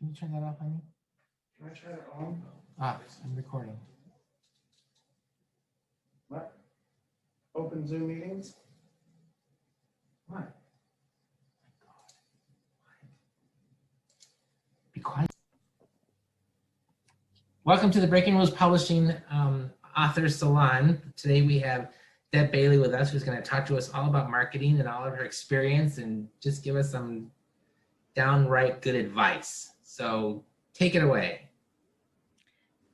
Can you turn that off, honey? Can I turn it on? Ah, I'm recording. What? Open Zoom meetings? What? Be quiet. Welcome to the Breaking Rules Publishing Authors Salon. Today we have Deb Bailey with us, who's going to talk to us all about marketing and all of her experience and just give us some downright good advice. So take it away.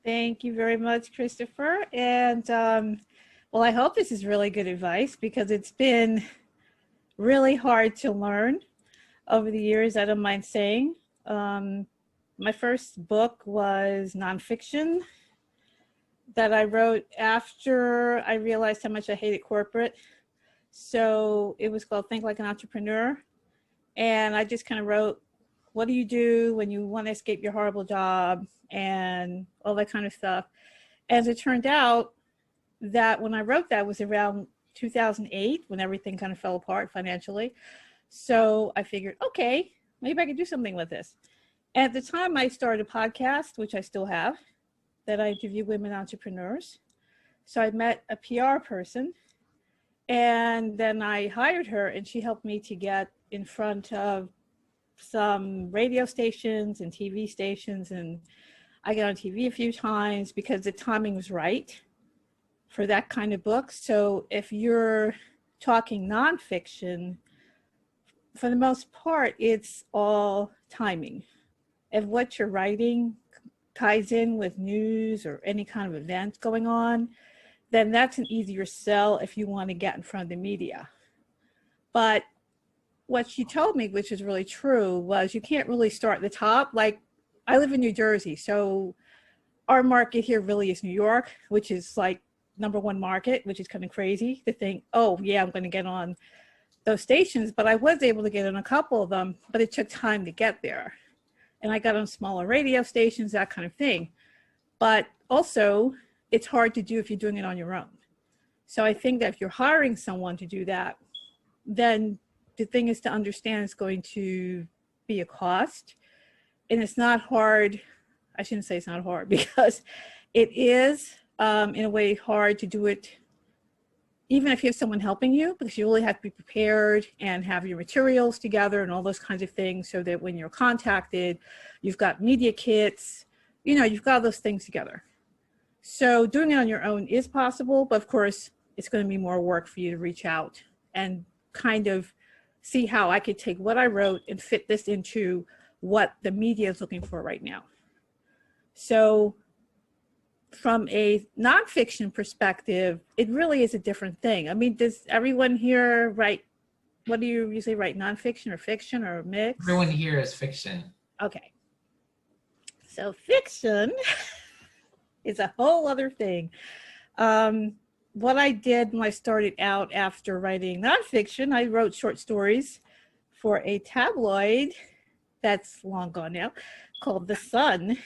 Thank you very much, Christopher. And well, I hope this is really good advice because it's been really hard to learn over the years, I don't mind saying. My first book was nonfiction that I wrote after I realized how much I hated corporate. So it was called Think Like an Entrepreneur. And I just kind of wrote, what do you do when you want to escape your horrible job and all that kind of stuff. As it turned out, that when I wrote that was around 2008 when everything kind of fell apart financially. So I figured, okay, maybe I could do something with this. At the time I started a podcast, which I still have, that I interview women entrepreneurs. So I met a PR person and then I hired her and she helped me to get in front of some radio stations and TV stations, and I got on TV a few times because the timing was right for that kind of book. So if you're talking nonfiction, for the most part, it's all timing. If what you're writing ties in with news or any kind of event going on, then that's an easier sell if you want to get in front of the media. But what she told me, which is really true, was you can't really start at the top. Like, I live in New Jersey, so our market here really is New York, which is like #1 market, which is kind of crazy to think, oh yeah, I'm going to get on those stations. But I was able to get on a couple of them, but it took time to get there. And I got on smaller radio stations, that kind of thing. But also, it's hard to do if you're doing it on your own. So I think that if you're hiring someone to do that, then the thing is to understand it's going to be a cost. And it's not hard. I shouldn't say it's not hard because it is in a way hard to do it even if you have someone helping you, because you really have to be prepared and have your materials together and all those kinds of things so that when you're contacted, you've got media kits, you know, you've got those things together. So doing it on your own is possible, but of course it's going to be more work for you to reach out and kind of see how I could take what I wrote and fit this into what the media is looking for right now. So from a nonfiction perspective, it really is a different thing. I mean, does everyone here write, what do you usually write, nonfiction or fiction or mix? Everyone here is fiction. Okay. So fiction is a whole other thing. What I did when I started out after writing nonfiction, I wrote short stories for a tabloid that's long gone now called The Sun.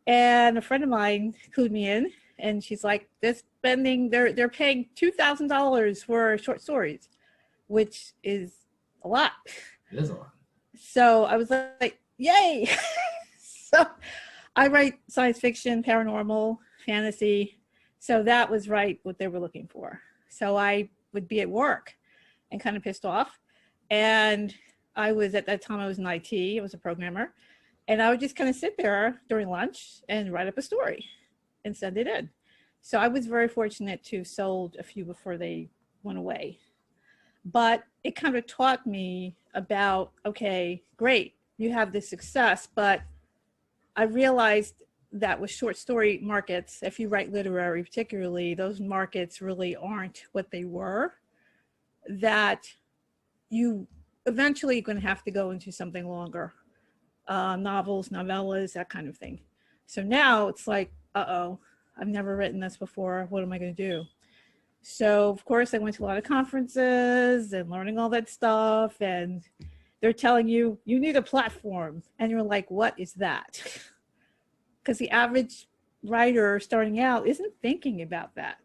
And a friend of mine clued me in and she's like, they're paying $2,000 for short stories, which is a lot. It is a lot. So I was like, yay. So I write science fiction, paranormal, fantasy. So that was right what they were looking for. So I would be at work and kind of pissed off. And I was, at that time I was in IT, I was a programmer. And I would just kind of sit there during lunch and write up a story and send it in. So I was very fortunate to have sold a few before they went away. But it kind of taught me about, okay, great, you have this success, but I realized that with short story markets, if you write literary particularly, those markets really aren't what they were, that you eventually are going to have to go into something longer. Novels, novellas, that kind of thing. So now it's like, uh-oh, I've never written this before. What am I going to do? So of course I went to a lot of conferences and learning all that stuff, and they're telling you, you need a platform. And you're like, what is that? Because the average writer starting out isn't thinking about that.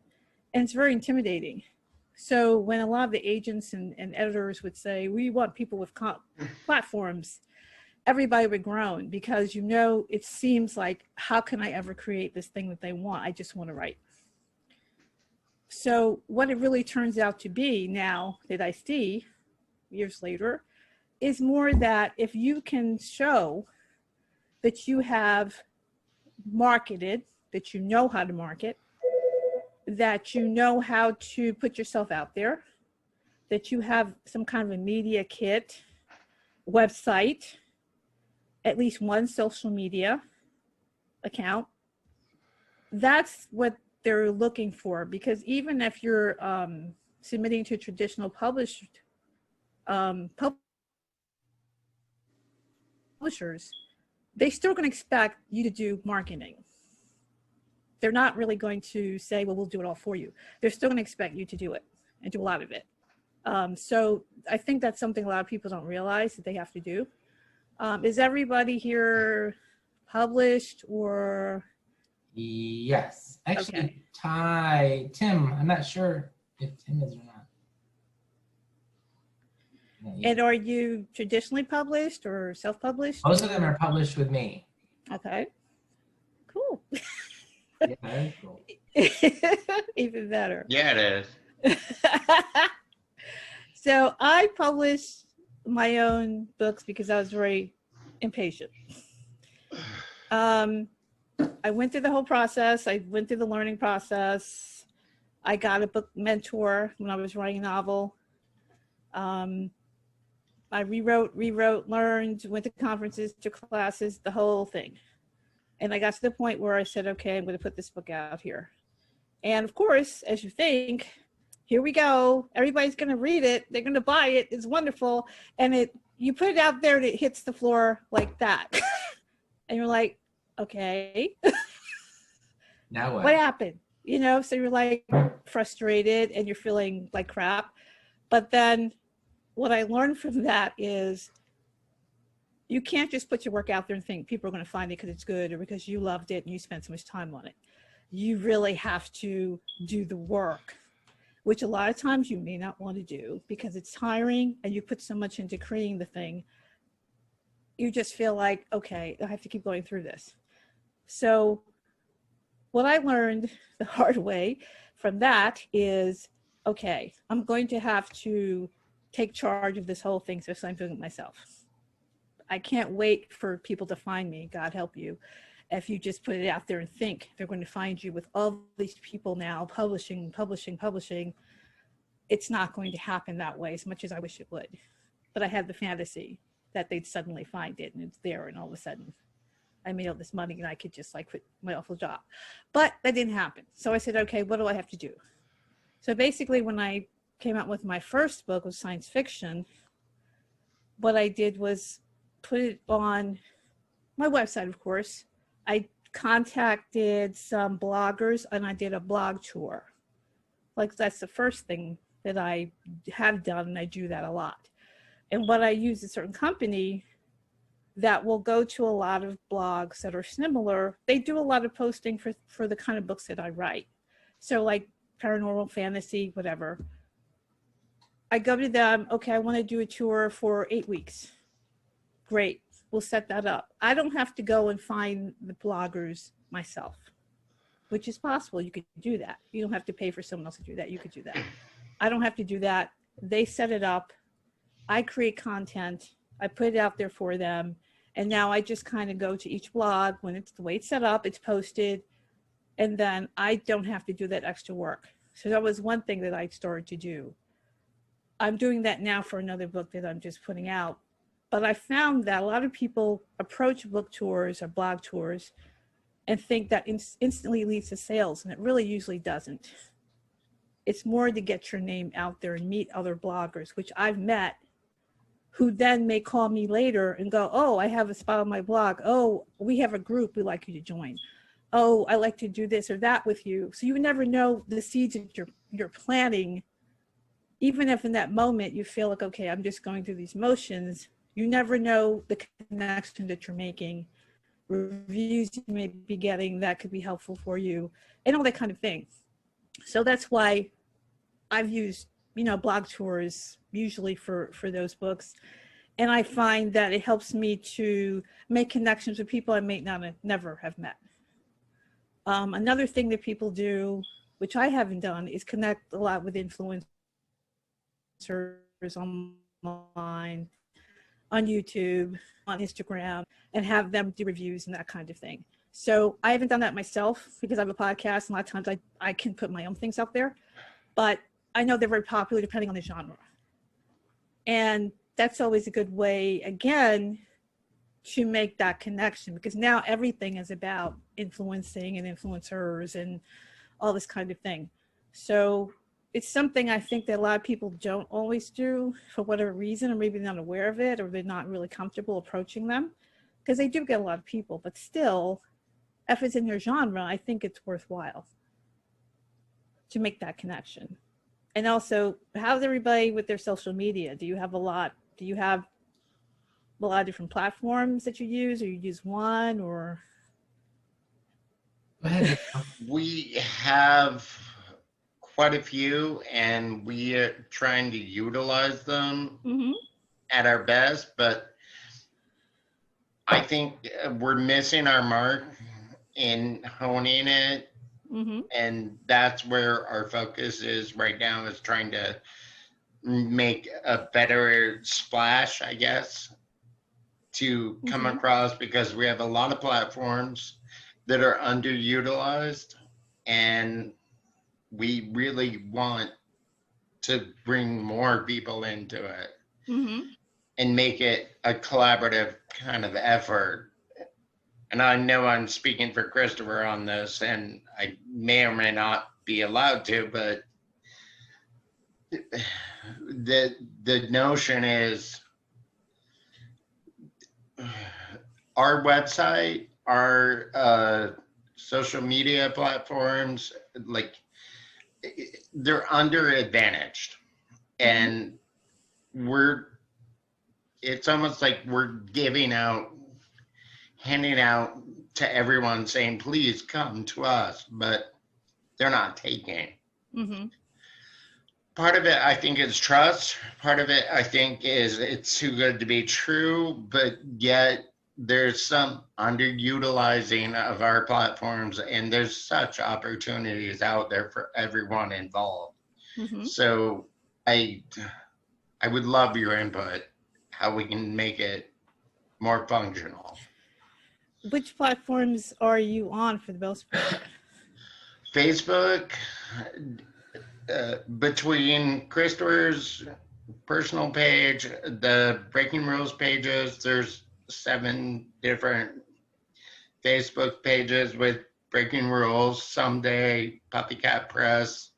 And it's very intimidating. So when a lot of the agents and editors would say, we want people with platforms, everybody would groan because, you know, it seems like, how can I ever create this thing that they want? I just want to write. So what it really turns out to be now that I see years later is more that if you can show that you have marketed, that you know how to market, that you know how to put yourself out there, that you have some kind of a media kit, website, at least one social media account, that's what they're looking for. Because even if you're submitting to traditional publishers, they're still going to expect you to do marketing. They're not really going to say, well, we'll do it all for you. They're still going to expect you to do it and do a lot of it. So I think that's something a lot of people don't realize that they have to do. Is everybody here published or? Yes. Actually, Okay. Tim, I'm not sure if Tim is or not. And are you traditionally published or self-published? Most of them are published with me. Okay, cool. Yeah, very cool. Even better. Yeah, it is. So I published my own books because I was very impatient. I went through the whole process. I went through the learning process. I got a book mentor when I was writing a novel. I rewrote, learned, went to conferences, to classes, the whole thing. And I got to the point where I said, okay, I'm going to put this book out here. And of course, as you think, here we go. Everybody's going to read it. They're going to buy it. It's wonderful. And you put it out there and it hits the floor like that. And you're like, okay. Now what? What happened? You know, so you're like frustrated and you're feeling like crap. But then what I learned from that is you can't just put your work out there and think people are going to find it because it's good or because you loved it and you spent so much time on it. You really have to do the work, which a lot of times you may not want to do because it's tiring and you put so much into creating the thing. You just feel like, okay, I have to keep going through this. So what I learned the hard way from that is, okay, I'm going to have to take charge of this whole thing, so I'm doing it myself. I can't wait for people to find me, God help you. If you just put it out there and think they're going to find you with all these people now publishing, it's not going to happen that way as much as I wish it would. But I had the fantasy that they'd suddenly find it and it's there and all of a sudden I made all this money and I could just like quit my awful job. But that didn't happen. So I said, okay, what do I have to do? So basically when I came out with my first book of science fiction, what I did was put it on my website, of course. I contacted some bloggers and I did a blog tour. Like that's the first thing that I have done, and I do that a lot. And what I use a certain company that will go to a lot of blogs that are similar. They do a lot of posting for the kind of books that I write. So like paranormal, fantasy, whatever. I go to them, okay, I want to do a tour for 8 weeks. Great, we'll set that up. I don't have to go and find the bloggers myself, which is possible. You could do that. You don't have to pay for someone else to do that. You could do that. I don't have to do that. They set it up. I create content. I put it out there for them. And now I just kind of go to each blog when it's the way it's set up, it's posted. And then I don't have to do that extra work. So that was one thing that I started to do. I'm doing that now for another book that I'm just putting out. But I found that a lot of people approach book tours or blog tours and think that instantly leads to sales, and it really usually doesn't. It's more to get your name out there and meet other bloggers, which I've met, who then may call me later and go, oh, I have a spot on my blog. Oh, we have a group we'd like you to join. Oh, I like to do this or that with you. So you never know the seeds that you're planting. Even if in that moment you feel like, okay, I'm just going through these motions, you never know the connection that you're making, reviews you may be getting that could be helpful for you, and all that kind of thing. So that's why I've used, blog tours usually for those books. And I find that it helps me to make connections with people I may not never have met. Another thing that people do, which I haven't done, is connect a lot with influencers online, on YouTube, on Instagram, and have them do reviews and that kind of thing. So I haven't done that myself because I have a podcast, and a lot of times I can put my own things out there, but I know they're very popular depending on the genre. And that's always a good way, again, to make that connection, because now everything is about influencing and influencers and all this kind of thing. So it's something I think that a lot of people don't always do for whatever reason, or maybe they're not aware of it, or they're not really comfortable approaching them, because they do get a lot of people. But still, if it's in your genre, I think it's worthwhile to make that connection. And also, how's everybody with their social media? Do you have a lot of different platforms that you use, or you use one, or? Go ahead. We have quite a few, and we are trying to utilize them at our best, but I think we're missing our mark in honing it. And that's where our focus is right now, is trying to make a better splash, I guess, to come across, because we have a lot of platforms that are underutilized, and we really want to bring more people into it and make it a collaborative kind of effort. And I know I'm speaking for Christopher on this, and I may or may not be allowed to, but the notion is our website, our social media platforms, like, they're underadvantaged, and it's almost like we're handing out to everyone saying, please come to us, but they're not taking. Part of it, I think, is trust. Part of it, I think, is it's too good to be true, but yet there's some underutilizing of our platforms, and there's such opportunities out there for everyone involved. So I would love your input, how we can make it more functional. Which platforms are you on for the most part? Facebook, between Christopher's personal page, the Breaking Rules pages, there's 7 different Facebook pages with Breaking Rules, Someday, Puppy Cat Press,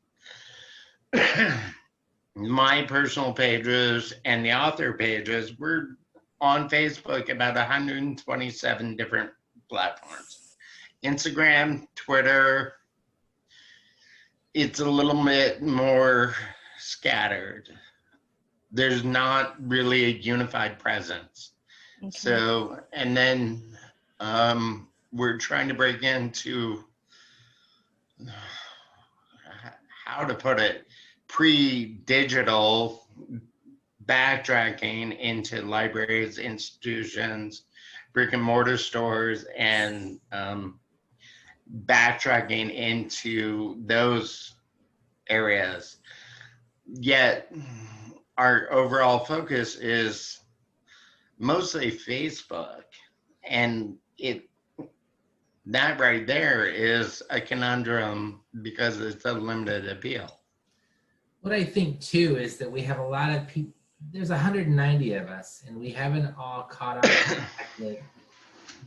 my personal pages, and the author pages. We're on Facebook about 127 different platforms. Instagram, Twitter, it's a little bit more scattered. There's not really a unified presence. So, and then we're trying to break into, how to put it, pre-digital backtracking into libraries, institutions, brick and mortar stores, and backtracking into those areas. Yet our overall focus is mostly Facebook, and that right there is a conundrum because it's a limited appeal. What I think too is that we have a lot of people. There's 190 of us, and we haven't all caught up to the fact that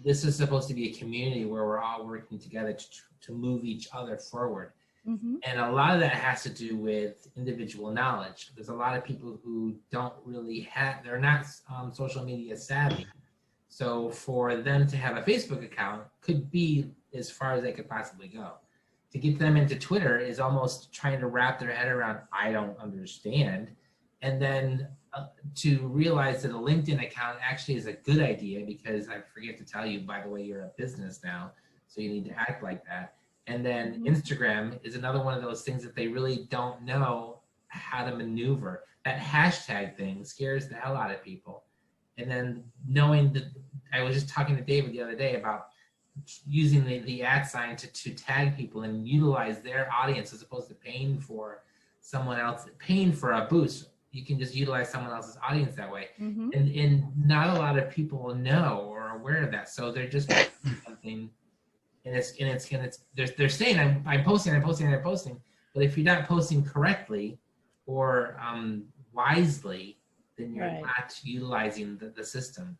this is supposed to be a community where we're all working together to move each other forward. And a lot of that has to do with individual knowledge. There's a lot of people who don't really they're not social media savvy. So for them to have a Facebook account could be as far as they could possibly go. To get them into Twitter is almost trying to wrap their head around, I don't understand. And then to realize that a LinkedIn account actually is a good idea, because I forget to tell you, by the way, you're a business now, so you need to act like that. And then Instagram is another one of those things that they really don't know how to maneuver. That hashtag thing scares the hell out of people. And then knowing that, I was just talking to David the other day about using the @ sign to tag people and utilize their audience as opposed to paying for someone else, paying for a boost. You can just utilize someone else's audience that way. And not a lot of people know or are aware of that. So they're just posting something, and they're saying I'm posting, but if you're not posting correctly or wisely, then you're Right. not utilizing the system.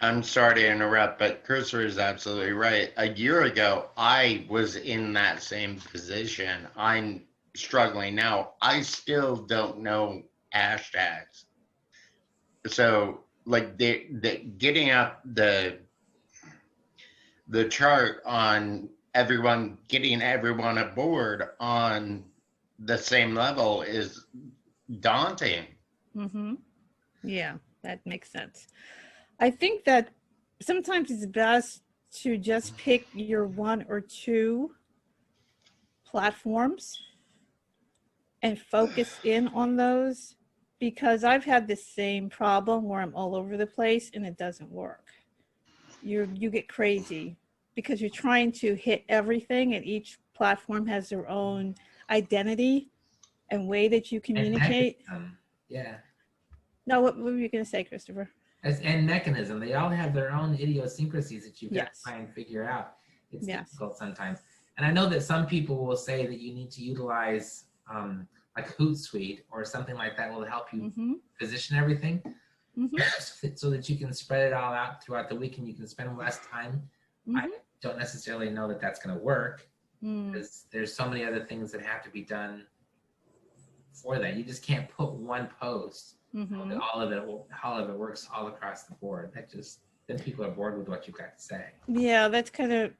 I'm sorry to interrupt, but Christopher is absolutely right. A year ago, I was in that same position. I'm struggling now. I still don't know hashtags. So, like, getting up the chart on everyone, getting everyone aboard on the same level is daunting. Yeah, that makes sense. I think that sometimes it's best to just pick your 1 or 2 platforms and focus in on those, because I've had the same problem where I'm all over the place and it doesn't work. You get crazy because you're trying to hit everything, and each platform has their own identity and way that you communicate. Yeah. No, what were you going to say, Christopher? And mechanism. They all have their own idiosyncrasies that you've got Yes. to try and figure out. It's Yes. difficult sometimes. And I know that some people will say that you need to utilize like Hootsuite or something like that will help you position everything so that you can spread it all out throughout the week and you can spend less time. I don't necessarily know that that's going to work because there's so many other things that have to be done for that. You just can't put one post. All of it works all across the board. Then people are bored with what you've got to say. Yeah, that's kind of,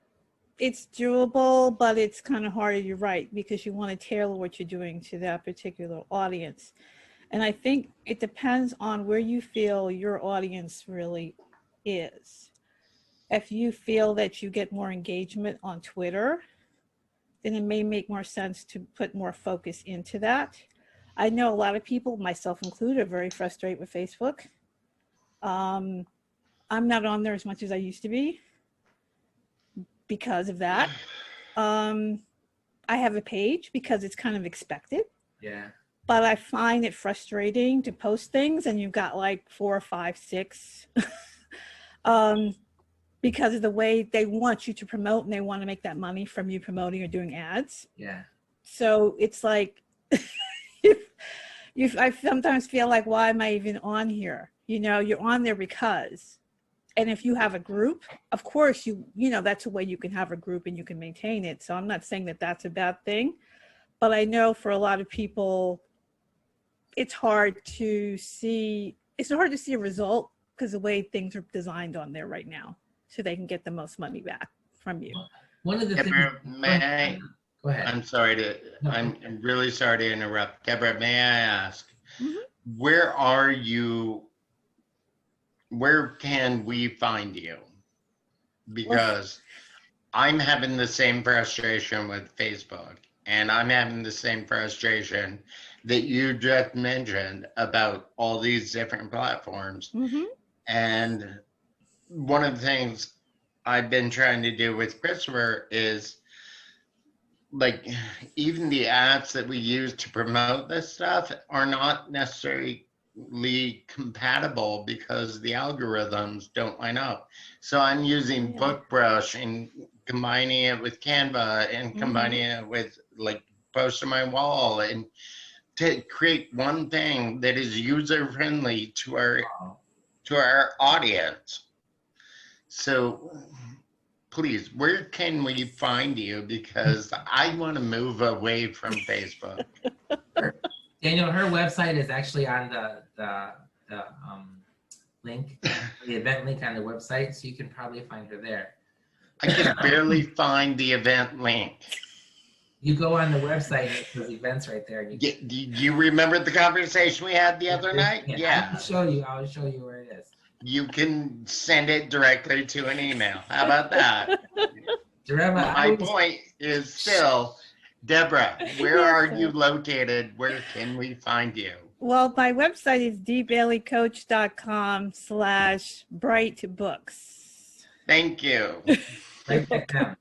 it's doable, but it's kind of harder, you're right, because you want to tailor what you're doing to that particular audience. And I think it depends on where you feel your audience really is. If you feel that you get more engagement on Twitter, then it may make more sense to put more focus into that. I know a lot of people, myself included, are very frustrated with Facebook. I'm not on there as much as I used to be because of that. I have a page because it's kind of expected. Yeah. But I find it frustrating to post things and you've got like 4 or 5, 6 because of the way they want you to promote and they want to make that money from you promoting or doing ads. Yeah. So it's like, I sometimes feel like, why am I even on here? You know, you're on there because, and if you have a group, of course, you know, that's a way you can have a group and you can maintain it. So I'm not saying that that's a bad thing, but I know for a lot of people, it's hard to see a result because the way things are designed on there right now, so they can get the most money back from you. One of the Deborah, things. Go ahead. I'm really sorry to interrupt. Deborah, may I ask, where are you? Where can we find you? Because I'm having the same frustration with Facebook, and I'm having the same frustration that you just mentioned about all these different platforms. And one of the things I've been trying to do with Christopher is, like, even the apps that we use to promote this stuff are not necessarily compatible because the algorithms don't line up. So I'm using BookBrush and combining it with Canva and combining it with, like, post on my wall, and to create one thing that is user friendly to our audience. So please, where can we find you? Because I want to move away from Facebook. Daniel, her website is actually on the link, the event link on the website, so you can probably find her there. I can barely find the event link. You go on the website and it says events right there. Do you remember the conversation we had the other night? Yeah. I'll show you where it is. You can send it directly to an email. How about that? My point is still, Deborah, where are you located? Where can we find you? Well, my website is dbaileycoach.com/brightbooks. Thank you. Write that down.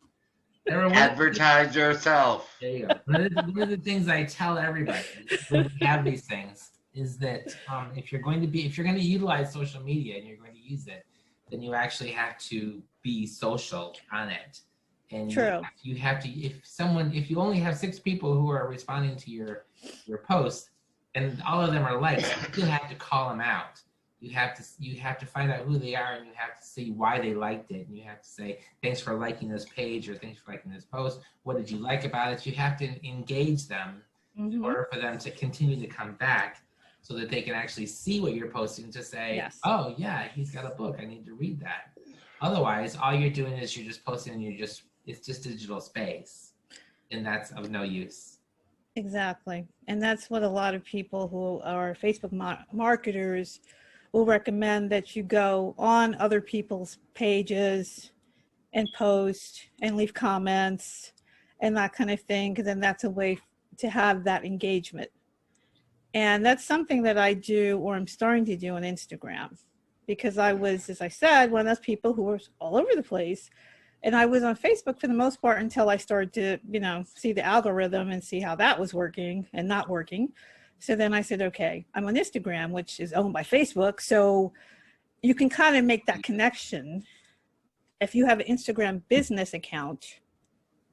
Deborah, Advertise yourself. there you go. One of the things I tell everybody when we have these things is that if you're going to utilize social media and you're going to use it, then you actually have to be social on it. And True. you have to, if you only have 6 people who are responding to your post and all of them are likes, you have to call them out. You have to find out who they are, and you have to see why they liked it, and you have to say thanks for liking this page or thanks for liking this post. What did you like about it? You have to engage them in order for them to continue to come back, so that they can actually see what you're posting to say, Yes. oh yeah, he's got a book, I need to read that. Otherwise, all you're doing is you're just posting and it's just digital space, and that's of no use. Exactly. And that's what a lot of people who are Facebook marketers will recommend, that you go on other people's pages and post and leave comments and that kind of thing, because then that's a way to have that engagement. And that's something that I do, or I'm starting to do, on Instagram, because I was, as I said, one of those people who was all over the place. And I was on Facebook for the most part until I started to, see the algorithm and see how that was working and not working. So then I said, okay, I'm on Instagram, which is owned by Facebook. So you can kind of make that connection. If you have an Instagram business account,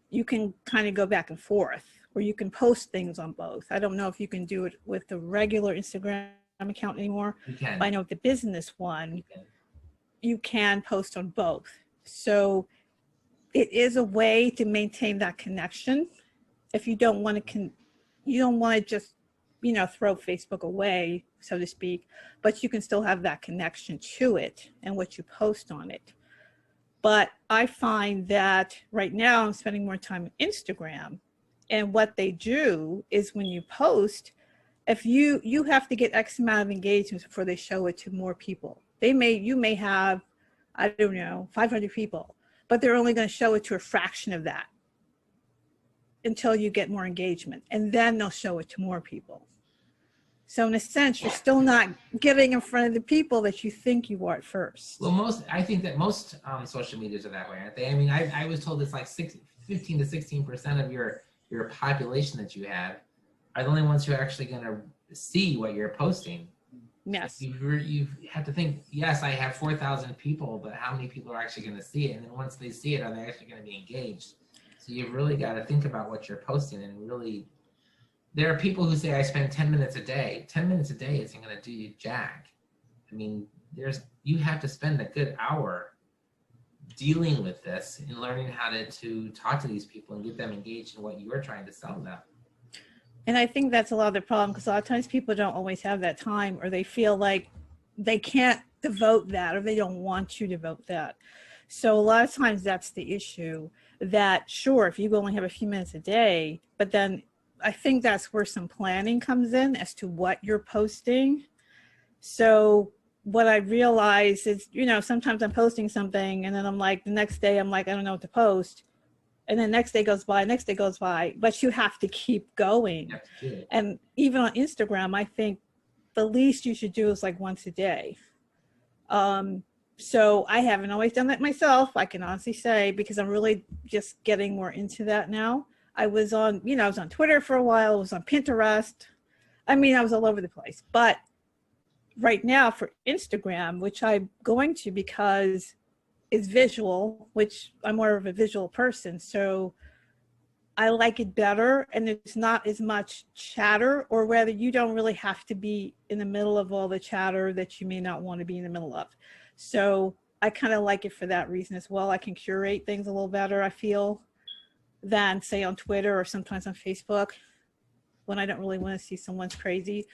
you can kind of go back and forth, or you can post things on both. I don't know if you can do it with the regular Instagram account anymore. You can. But I know with the business one, you can post on both. So it is a way to maintain that connection. If you don't want to, you don't want to just, throw Facebook away, so to speak, but you can still have that connection to it and what you post on it. But I find that right now I'm spending more time on Instagram, and what they do is when you post, if you have to get X amount of engagements before they show it to more people. You may have, I don't know, 500 people, but they're only going to show it to a fraction of that until you get more engagement, and then they'll show it to more people. So in a sense, you're still not getting in front of the people that you think you are at first. Well, I think that most social medias are that way, aren't they? I mean, I was told it's like 15 to 16% of your population that you have are the only ones who are actually going to see what you're posting. Yes. You have to think, yes, I have 4,000 people, but how many people are actually going to see it? And then once they see it, are they actually going to be engaged? So you've really got to think about what you're posting, and really, there are people who say I spend 10 minutes a day. 10 minutes a day isn't going to do you jack. I mean, you have to spend a good hour dealing with this and learning how to talk to these people and get them engaged in what you're trying to sell them. And I think that's a lot of the problem, because a lot of times people don't always have that time, or they feel like they can't devote that, or they don't want to devote that. So a lot of times that's the issue, that sure, if you only have a few minutes a day, but then I think that's where some planning comes in as to what you're posting. So what I realize is, sometimes I'm posting something and then I'm like, the next day I'm like, I don't know what to post. And then next day goes by, but you have to keep going. And even on Instagram, I think the least you should do is like once a day. So I haven't always done that myself, I can honestly say, because I'm really just getting more into that now. I was on Twitter for a while, I was on Pinterest. I mean, I was all over the place. But right now for Instagram, which I'm going to because it's visual, which I'm more of a visual person, so I like it better, and it's not as much chatter, or rather you don't really have to be in the middle of all the chatter that you may not want to be in the middle of. So I kind of like it for that reason as well. I can curate things a little better, I feel, than say on Twitter or sometimes on Facebook, when I don't really want to see someone's crazy,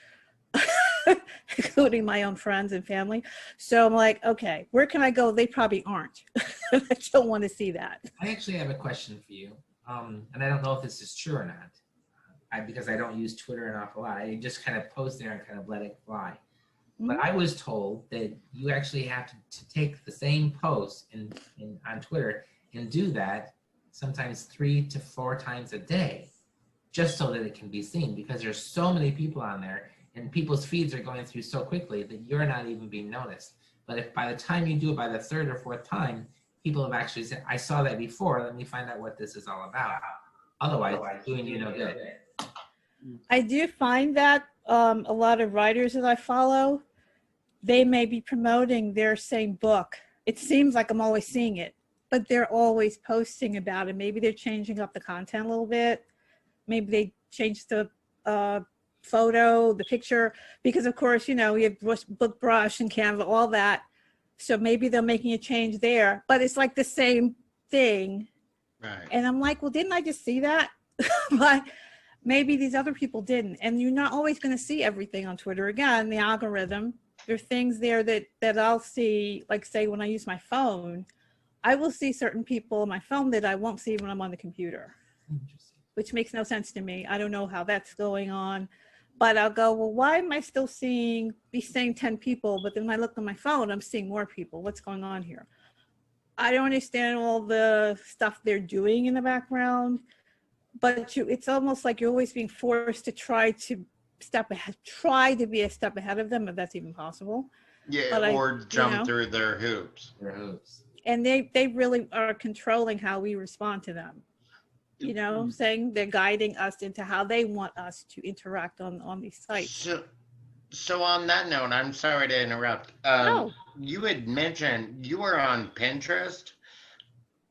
including my own friends and family. So I'm like, okay, where can I go? They probably aren't. I don't want to see that. I actually have a question for you. And I don't know if this is true or not, because I don't use Twitter an awful lot. I just kind of post there and kind of let it fly. But I was told that you actually have to take the same post on Twitter and do that sometimes 3 to 4 times a day, just so that it can be seen, because there's so many people on there, and people's feeds are going through so quickly that you're not even being noticed. But if by the time you do it, by the third or fourth time, people have actually said, I saw that before, let me find out what this is all about. Otherwise, it's doing you no good. I do find that a lot of writers that I follow, they may be promoting their same book. It seems like I'm always seeing it, but they're always posting about it. Maybe they're changing up the content a little bit. Maybe they changed the photo, the picture, because of course, you know, we have book brush and Canva, all that. So maybe they're making a change there, but it's like the same thing. Right. And I'm like, well, didn't I just see that? But maybe these other people didn't. And you're not always going to see everything on Twitter. Again, the algorithm, there are things there that I'll see, like say when I use my phone, I will see certain people on my phone that I won't see when I'm on the computer, which makes no sense to me. I don't know how that's going on, but I'll go, well, why am I still seeing these same 10 people? But then when I look on my phone, I'm seeing more people. What's going on here? I don't understand all the stuff they're doing in the background, but it's almost like you're always being forced to try to step ahead, try to be a step ahead of them, if that's even possible. Yeah, But or jump through their hoops. And they really are controlling how we respond to them. You know, saying they're guiding us into how they want us to interact on these sites. So on that note, I'm sorry to interrupt. No. You had mentioned you were on Pinterest.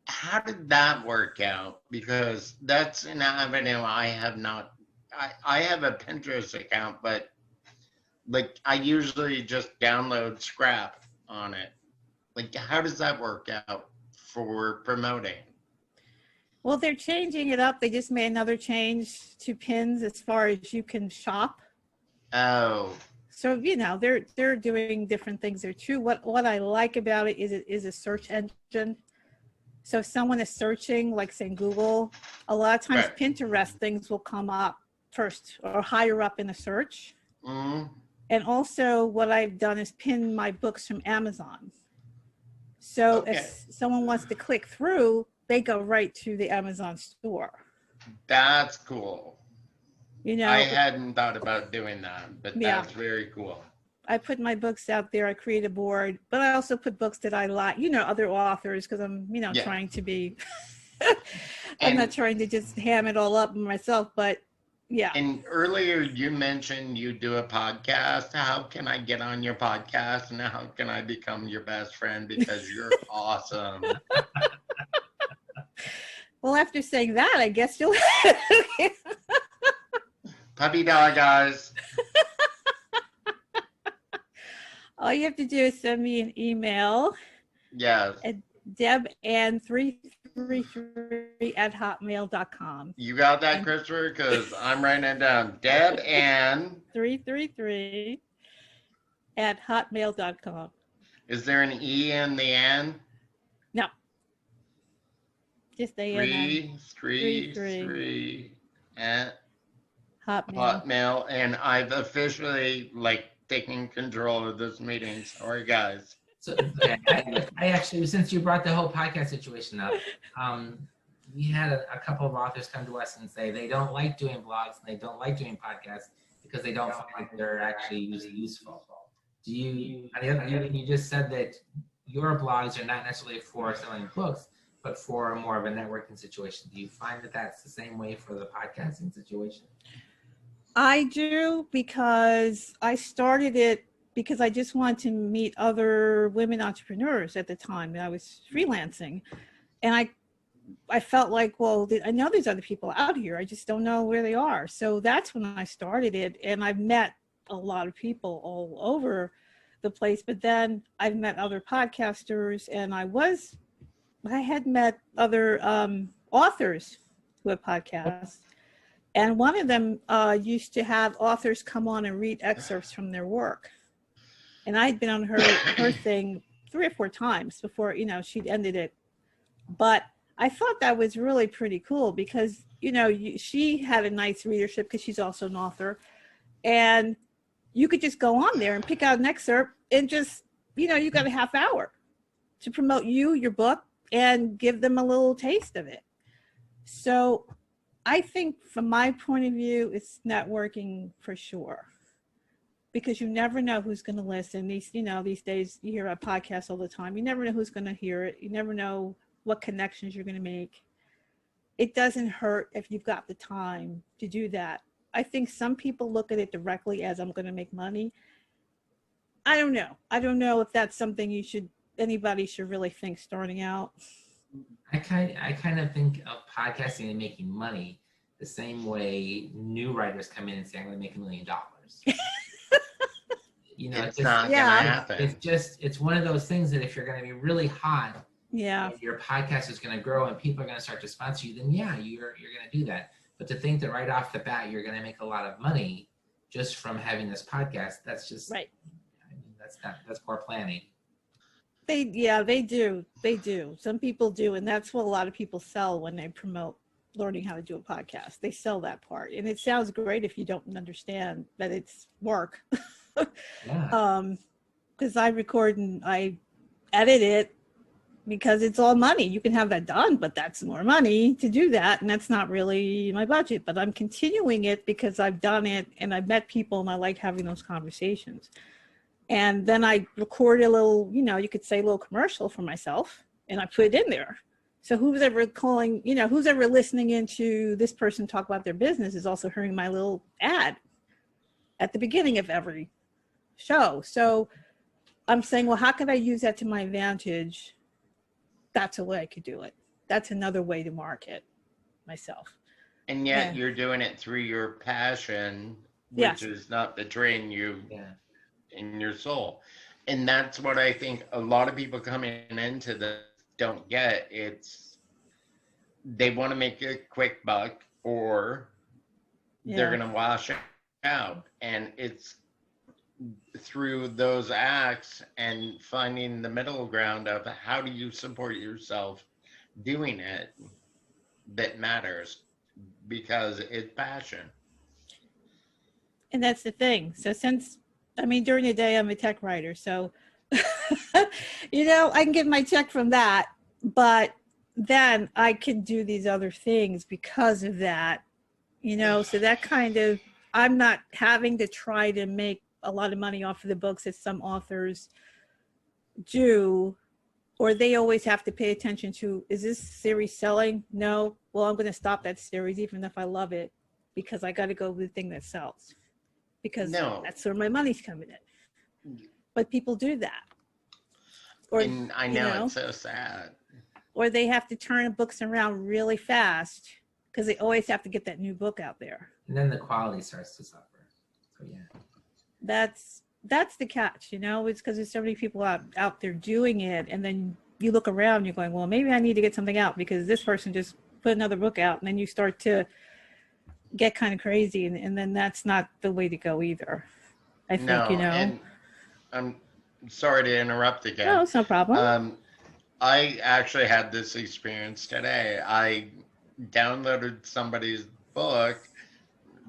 How did that work out? Because that's an avenue I have not. I have a Pinterest account, but like I usually just download scrap on it. Like, how does that work out for promoting? Well, they're changing it up. They just made another change to pins as far as you can shop. Oh. So, you know, they're doing different things there too. What I like about it is a search engine. So if someone is searching, like say Google, a lot of times Right. Pinterest things will come up first or higher up in the search. Mm-hmm. And also what I've done is pin my books from Amazon. So if someone wants to click through, they go right to the Amazon store. That's cool. You know, I hadn't thought about doing that, but that's very cool. I put my books out there. I create a board, but I also put books that I like, you know, other authors, because I'm, you know, trying to be, I'm not trying to just ham it all up myself, but yeah. And earlier you mentioned you do a podcast. How can I get on your podcast and how can I become your best friend? Because you're awesome. Well, after saying that, I guess you'll. Puppy dog, guys. All you have to do is send me an email. Yes. At debann333@hotmail.com. You got that, Christopher? Because I'm writing it down. debann333@hotmail.com. Is there an E in the end? No. Just three at Hotmail. And I've officially taking control of this meeting. Sorry, guys. So I actually, since you brought the whole podcast situation up, we had a couple of authors come to us and say they don't like doing blogs and they don't like doing podcasts because they don't find like they're actually useful. Do you? You just said that your blogs are not necessarily for selling books, but for more of a networking situation. Do you find that that's the same way for the podcasting situation? I do, because I started it because I just wanted to meet other women entrepreneurs at the time, and I was freelancing, and I felt like, well, I know there's other people out here. I just don't know where they are. So that's when I started it, and I've met a lot of people all over the place. But then I've met other podcasters, and I had met other authors who had podcasts. And one of them used to have authors come on and read excerpts from their work. And I'd been on her thing 3 or 4 times before, you know, she'd ended it. But I thought that was really pretty cool because, you know, she had a nice readership because she's also an author. And you could just go on there and pick out an excerpt and just, you know, you got a half hour to promote your book, and give them a little taste of it. So I think from my point of view, it's networking for sure. because you never know who's going to listen. These days you hear about podcasts all the time. You never know who's going to hear it. You never know what connections you're going to make. It doesn't hurt if you've got the time to do that. I think some people look at it directly as I'm going to make money. I don't know. I don't know if that's something anybody should really think starting out. I kind of think of podcasting and making money the same way new writers come in and say, I'm going to make $1 million. It's not going to happen. It's one of those things that if you're going to be really hot, yeah, and your podcast is going to grow and people are going to start to sponsor you, then yeah, you're going to do that. But to think that right off the bat, you're going to make a lot of money just from having this podcast, that's just, right. I mean, that's poor planning. They do. Some people do. And that's what a lot of people sell when they promote learning how to do a podcast. They sell that part. And it sounds great if you don't understand that it's work. Yeah. Because I record and I edit it because it's all money. You can have that done, but that's more money to do that. And that's not really my budget. But I'm continuing it because I've done it and I've met people and I like having those conversations. And then I record a little, you could say a little commercial for myself and I put it in there. So who's ever listening into this person talk about their business is also hearing my little ad at the beginning of every show. So I'm saying, well, how can I use that to my advantage? That's a way I could do it. That's another way to market myself. And yet you're doing it through your passion, which is not betraying you in your soul. And that's what I think a lot of people coming into this don't get. It's they want to make a quick buck or they're going to wash out. And it's through those acts and finding the middle ground of how do you support yourself doing it that matters, because it's passion. And that's the thing. So during the day I'm a tech writer, so I can get my check from that, but then I can do these other things because of that, so that kind of, I'm not having to try to make a lot of money off of the books as some authors do, or they always have to pay attention to, is this series selling? No. Well, I'm going to stop that series even if I love it because I got to go with the thing that sells because that's where my money's coming in. But people do that. Or, and I know it's so sad. Or they have to turn books around really fast because they always have to get that new book out there. And then the quality starts to suffer. So yeah. That's the catch, it's because there's so many people out there doing it. And then you look around, you're going, well, maybe I need to get something out because this person just put another book out. And then you start to get kind of crazy. And then that's not the way to go either. I think, And I'm sorry to interrupt again. No, it's no problem. I actually had this experience today. I downloaded somebody's book,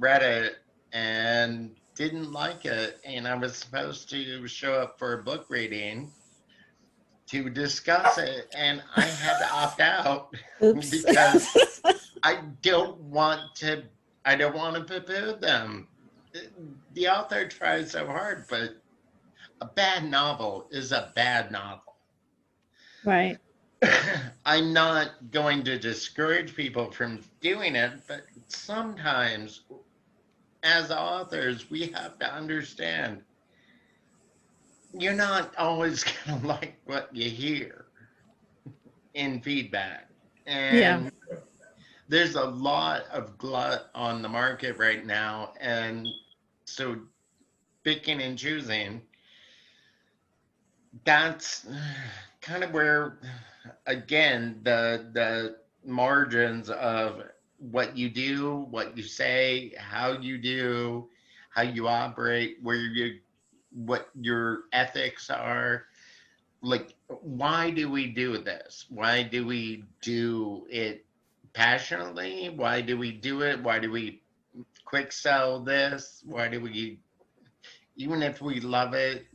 read it, and didn't like it. And I was supposed to show up for a book reading to discuss it. And I had to opt out because I don't want to poo-poo them. The author tries so hard, but a bad novel is a bad novel. Right. I'm not going to discourage people from doing it, but sometimes as authors, we have to understand you're not always going to like what you hear in feedback. And there's a lot of glut on the market right now. And so picking and choosing, that's kind of where, again, the margins of what you do, what you say, how you operate, what your ethics are. Like, why do we do this? Why do we do it passionately? Why do we do it? Why do we quick sell this? Why do we, even if we love it?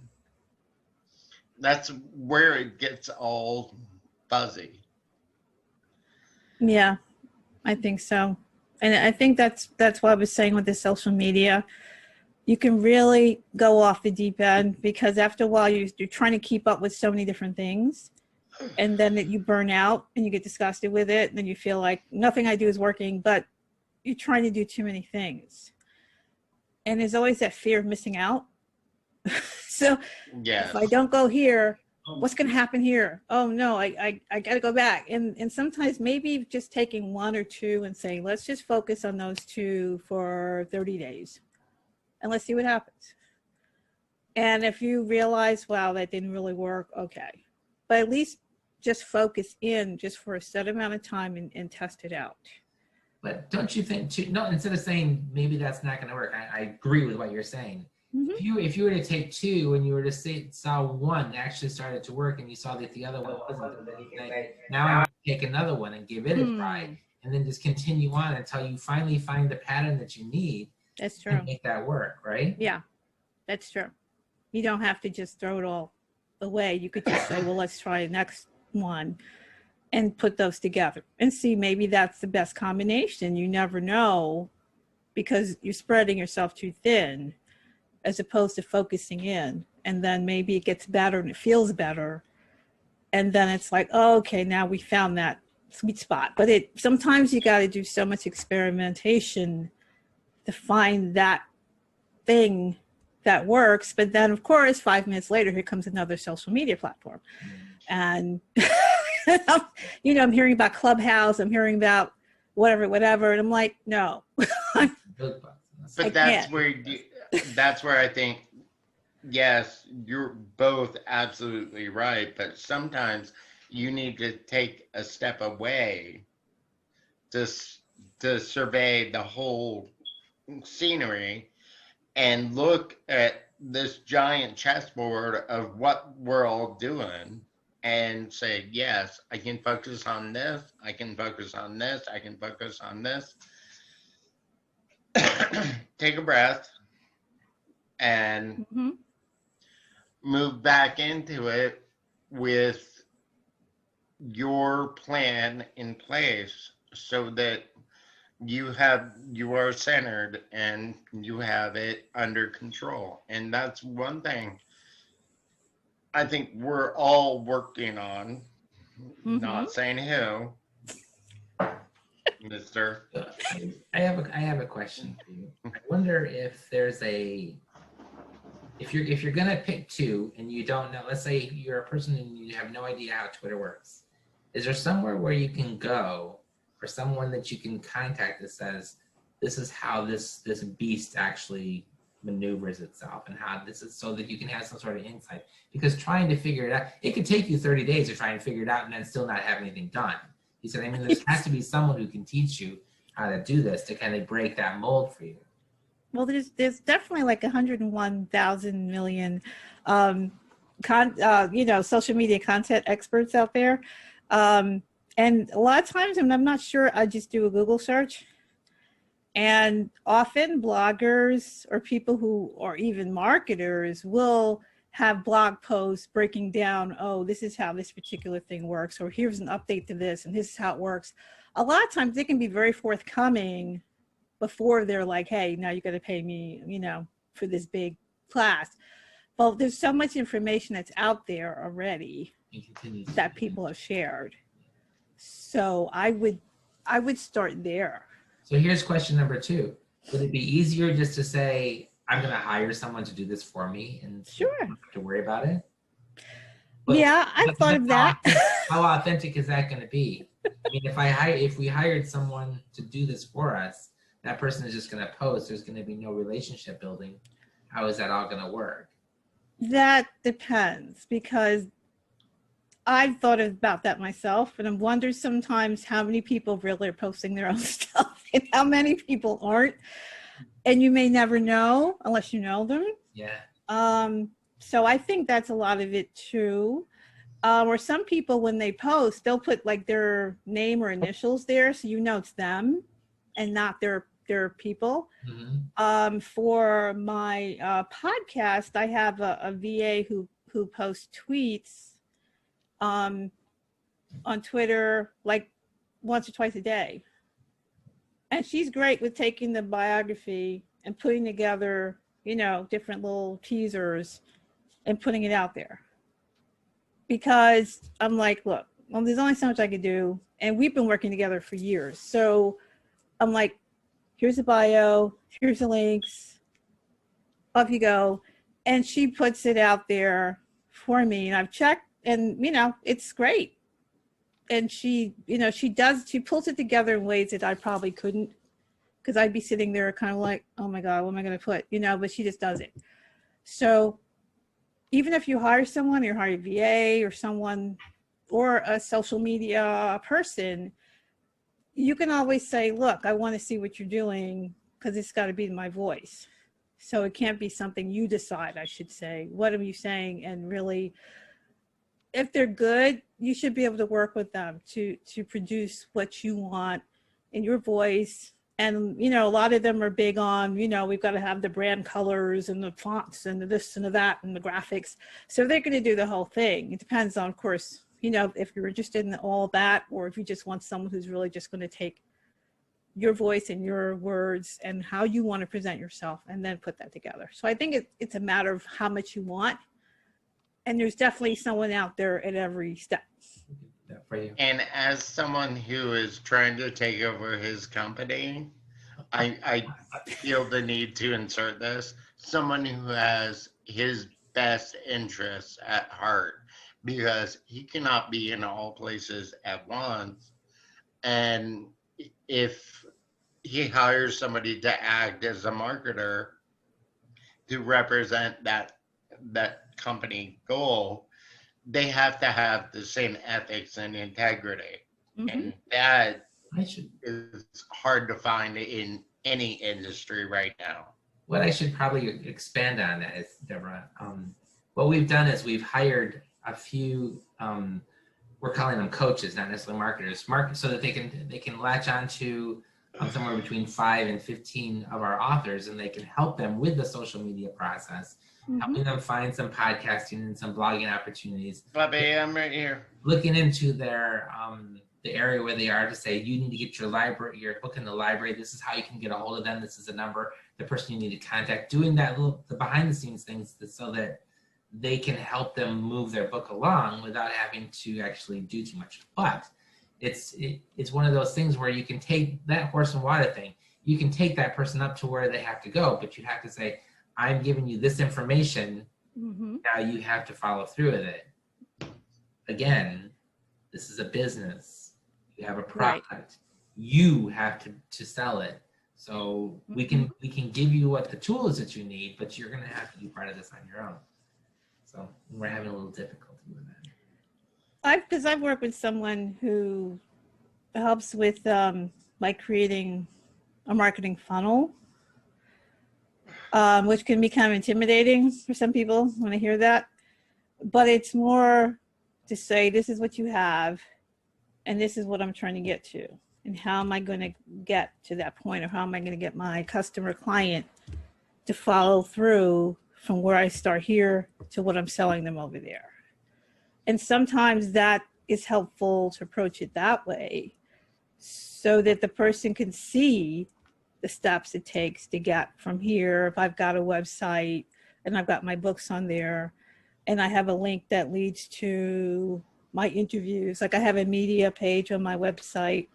That's where it gets all fuzzy. Yeah, I think so. And I think that's what I was saying with the social media. you can really go off the deep end, because after a while you're trying to keep up with so many different things, and then you burn out and you get disgusted with it, and then you feel like nothing I do is working, but you're trying to do too many things. And there's always that fear of missing out. So Yes. if I don't go here, what's going to happen here? Oh no, I got to go back. And sometimes maybe just taking one or two and saying, let's just focus on those two for 30 days and let's see what happens. And if you realize, wow, that didn't really work, okay. But at least just focus in just for a set amount of time and test it out. But don't you think, no, instead of saying maybe that's not going to work, I agree with what you're saying. Mm-hmm. If you were to take two and you were to saw one that actually started to work and you saw that the other one wasn't, then you can say, now I'm going to take another one and give it a try, and then just continue on until you finally find the pattern that you need. That's true. And make that work, right? Yeah, that's true. You don't have to just throw it all away. You could just say, well, let's try the next one and put those together and see, maybe that's the best combination. You never know, because you're spreading yourself too thin as opposed to focusing in. And then maybe it gets better and it feels better. And then it's like, oh, okay, now we found that sweet spot. But sometimes you got to do so much experimentation to find that thing that works. But then of course, 5 minutes later, here comes another social media platform. And you know, I'm hearing about Clubhouse, I'm hearing about whatever. And I'm like, no. But that's where I think, yes, you're both absolutely right. But sometimes you need to take a step away to survey the whole scenery and look at this giant chessboard of what we're all doing and say, yes, I can focus on this, I can focus on this, I can focus on this. Take a breath and move back into it with your plan in place so that you are centered and you have it under control. And that's one thing I think we're all working on, not saying who, Mister. I have a question for you. I wonder if there's if you're gonna pick two and you don't know, let's say you're a person and you have no idea how Twitter works. Is there somewhere where you can go, or someone that you can contact that says, this is how this beast actually maneuvers itself, and how this is, so that you can have some sort of insight? Because trying to figure it out, it could take you 30 days to try and figure it out and then still not have anything done. He said, I mean, there has to be someone who can teach you how to do this to kind of break that mold for you. Well, there's definitely like 101,000 million, social media content experts out there. And a lot of times, and I'm not sure, I just do a Google search. And often bloggers or people who are even marketers will have blog posts breaking down, oh, this is how this particular thing works, or here's an update to this, and this is how it works. A lot of times they can be very forthcoming before they're like, hey, now you got to pay me, for this big class. Well, there's so much information that's out there already that people have shared. So I would start there. So here's question number 2. Would it be easier just to say, I'm going to hire someone to do this for me and sure, don't have to worry about it? But yeah, I thought of that. How authentic is that going to be? I mean, if we hired someone to do this for us, that person is just going to post, there's going to be no relationship building. How is that all going to work? That depends, because I've thought about that myself, and I wonder sometimes how many people really are posting their own stuff and how many people aren't. And you may never know unless you know them. Yeah. So I think that's a lot of it too. Or some people, when they post, they'll put like their name or initials there, so it's them and not their people. Mm-hmm. For my podcast, I have a VA who posts tweets on Twitter like once or twice a day. And she's great with taking the biography and putting together different little teasers and putting it out there. Because I'm like, look, well, there's only so much I could do. And we've been working together for years. So I'm like, here's the bio, here's the links, off you go. And she puts it out there for me, and I've checked, and it's great. And she pulls it together in ways that I probably couldn't, because I'd be sitting there kind of like, oh my God, what am I going to put, but she just does it. So even if you hire someone, you hire a VA or someone, or a social media person, you can always say, look, I want to see what you're doing, because it's got to be my voice. So it can't be something you decide, I should say. What are you saying? And really, if they're good, you should be able to work with them to produce what you want in your voice. And, a lot of them are big on, we've got to have the brand colors and the fonts and the this and the that and the graphics. So they're going to do the whole thing. It depends on, of course, if you're interested in all that, or if you just want someone who's really just going to take your voice and your words and how you want to present yourself and then put that together. So I think it's a matter of how much you want. And there's definitely someone out there at every step. For you. And as someone who is trying to take over his company, I feel the need to insert this. Someone who has his best interests at heart, because he cannot be in all places at once. And if he hires somebody to act as a marketer to represent that company goal, they have to have the same ethics and integrity. Mm-hmm. And that is hard to find in any industry right now. What I should probably expand on that is, Deborah, what we've done is we've hired a few, we're calling them coaches, not necessarily marketers, so that they can latch on to somewhere between 5 and 15 of our authors, and they can help them with the social media process. Mm-hmm. Helping them find some podcasting and some blogging opportunities. Bobby, I'm right here. Looking into their the area where they are to say, you need to get your book in the library. This is how you can get a hold of them. This is the number, the person you need to contact. Doing that the behind the scenes things so that they can help them move their book along without having to actually do too much. But it's one of those things where you can take that horse and water thing. You can take that person up to where they have to go, but you have to say, I'm giving you this information. Mm-hmm. Now you have to follow through with it. Again, this is a business. You have a product. Right. You have to sell it. So mm-hmm. we can give you what the tools that you need, but you're going to have to do part of this on your own. So we're having a little difficulty with that. Because I've worked with someone who helps with like creating a marketing funnel. Which can be kind of intimidating for some people when they hear that. But it's more to say, this is what you have, and this is what I'm trying to get to. And how am I going to get to that point, or how am I going to get my customer client to follow through from where I start here to what I'm selling them over there. And sometimes that is helpful to approach it that way so that the person can see the steps it takes to get from here. If I've got a website and I've got my books on there and I have a link that leads to my interviews, like I have a media page on my website,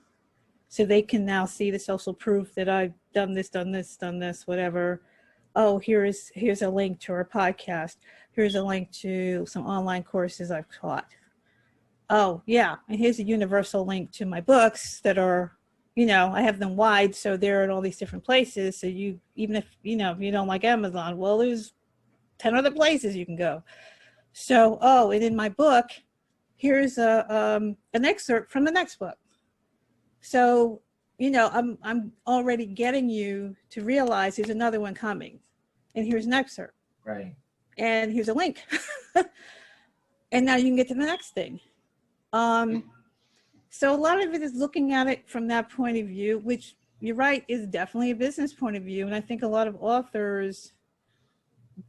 so they can now see the social proof that I've done this, whatever. Oh, here's a link to our podcast. Here's a link to some online courses I've taught. Oh yeah, and here's a universal link to my books that are, I have them wide, so they're in all these different places. So even if you don't like Amazon, well, there's 10 other places you can go. So, and in my book, here's an excerpt from the next book. So, I'm already getting you to realize there's another one coming, and here's an excerpt. Right. And here's a link. And now you can get to the next thing. So a lot of it is looking at it from that point of view, which you're right, is definitely a business point of view. And I think a lot of authors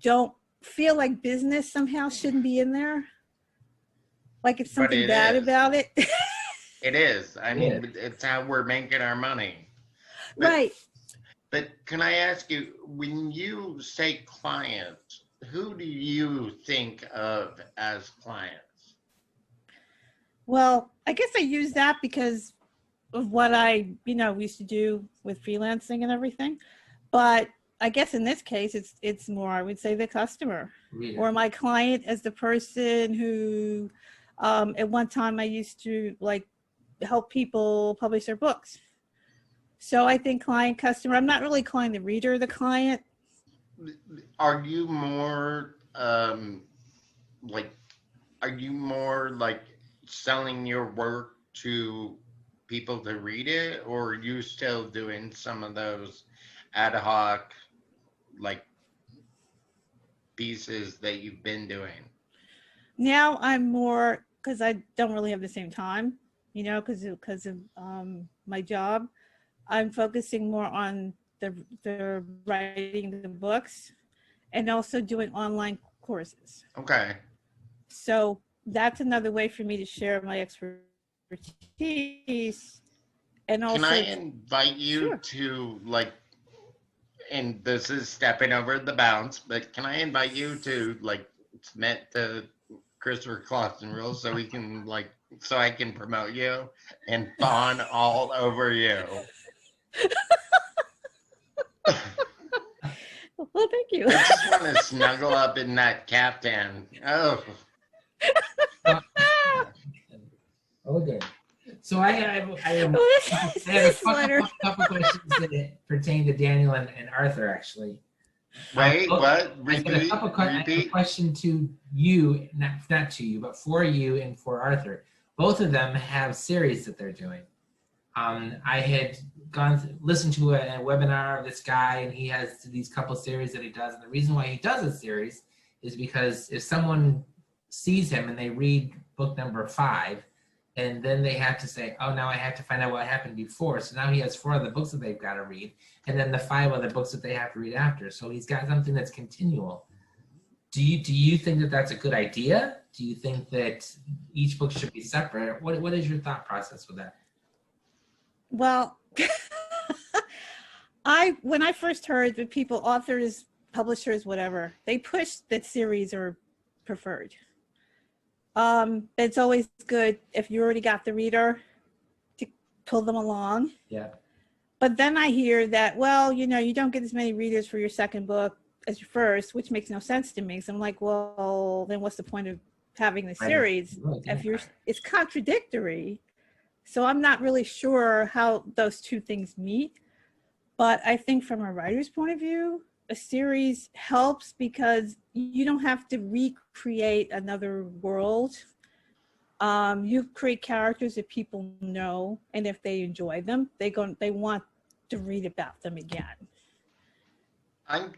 don't feel like business somehow shouldn't be in there. Like it's something bad about it. It is. I mean, it's how we're making our money. Right. But can I ask you, when you say clients, who do you think of as clients? Well, I guess I use that because of what I, used to do with freelancing and everything. But I guess in this case, it's more, I would say, the customer Reader. or my client as the person who, at one time I used to like help people publish their books. So I think client, customer, I'm not really calling the reader the client. Are you more like, are you more like selling your work to people to read it, or are you still doing some of those ad hoc like pieces that you've been doing? Now I'm more, because I don't really have the same time, because of my job. I'm focusing more on the writing the books and also doing online courses. Okay. So that's another way for me to share my expertise and Can I also invite you sure. to like, and this is stepping over the bounds, but can I invite you to like submit the Christopher Clausen rules so we can like, so I can promote you and fawn all over you? Well, thank you. I just want to snuggle up in that caftan. Oh, Oh, good. So I have This a is letter. couple questions that pertain to Daniel and Arthur, actually. wait, what? I said I have a Repeat. question to you, not to you, but for you and for Arthur. Both of them have series that they're doing. I had listened to a webinar of this guy, and he has these couple series that he does. And the reason why he does a series is because if someone sees him and they read book number 5, and then they have to say, oh, now I have to find out what happened before. So now he has 4 of the books that they've got to read, and then the 5 other books that they have to read after. So he's got something that's continual. Do you think that that's a good idea? Do you think that each book should be separate? What is your thought process with that? Well, when I first heard that people, authors, publishers, whatever, they push that series are preferred. It's always good if you already got the reader to pull them along. Yeah. But then I hear that, well, you don't get as many readers for your second book as your first, which makes no sense to me. So I'm like, well, then what's the point of having the series if it's contradictory? So I'm not really sure how those two things meet. But I think from a writer's point of view, a series helps because you don't have to recreate another world. You create characters that people know, and if they enjoy them, they want to read about them again. I'm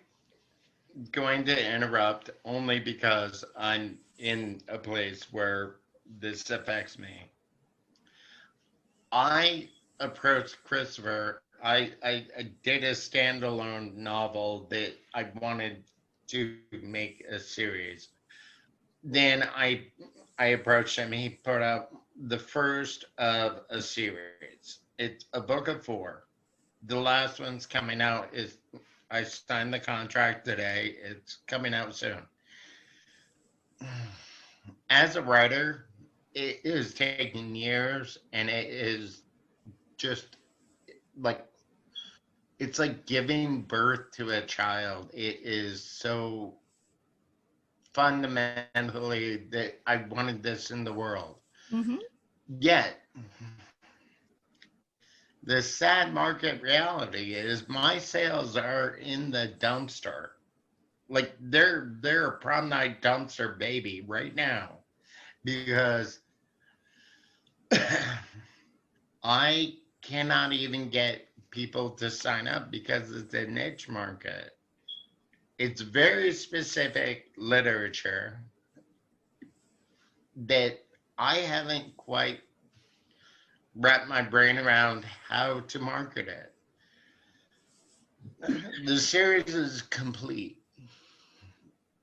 going to interrupt only because I'm in a place where this affects me. I approached Christopher. I did a standalone novel that I wanted to make a series. Then I approached him. He put out the first of a series. It's a book of 4. The last one's coming out. I signed the contract today. It's coming out soon. As a writer, it is taking years, and it is just like, it's like giving birth to a child. It is so fundamentally that I wanted this in the world. Mm-hmm. Yet, the sad market reality is my sales are in the dumpster. Like they're a prom night dumpster baby right now, because I cannot even get people to sign up because it's a niche market. It's very specific literature that I haven't quite wrapped my brain around how to market it. The series is complete.